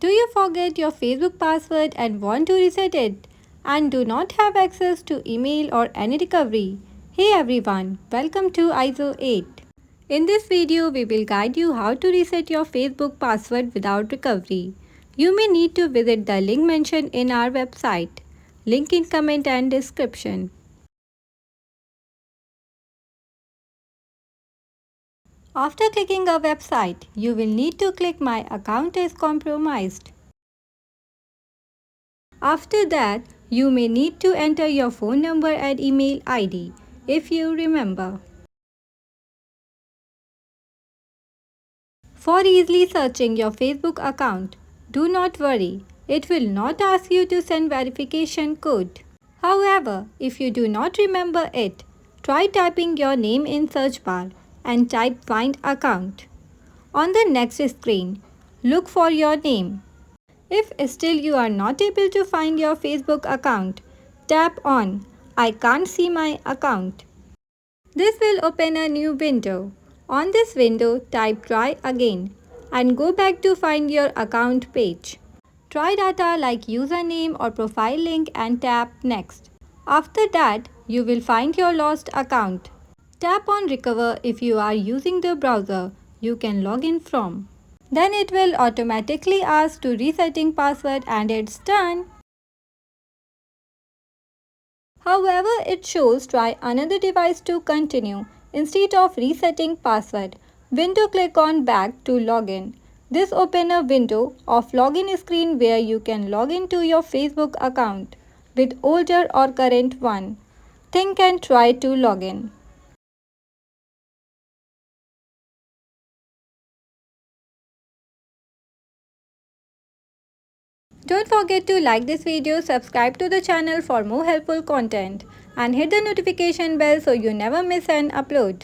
Do you forget your Facebook password and want to reset it and do not have access to email or any recovery? Hey everyone, welcome to Izoate. In this video, we will guide you how to reset your Facebook password without recovery. You may need to visit the link mentioned in our website. Link in comment and description. After clicking a website, you will need to click My account is compromised. After that, you may need to enter your phone number and email ID if you remember. For easily searching your Facebook account, do not worry, it will not ask you to send verification code. However, if you do not remember it, try typing your name in search bar and type find account. On the next screen, look for your name. If still you are not able to find your Facebook account, tap on I can't see my account. This will open a new window. On this window, type try again and go back to find your account page. Try data like username or profile link and tap next. After that, you will find your lost account. Tap on recover if you are using the browser you can log in from. Then it will automatically ask to resetting password and it's done. However, it shows try another device to continue. Instead of resetting password, window click on back to login. This open a window of login screen where you can log into your Facebook account with older or current one. Think and try to log in. Don't forget to like this video, subscribe to the channel for more helpful content and hit the notification bell so you never miss an upload.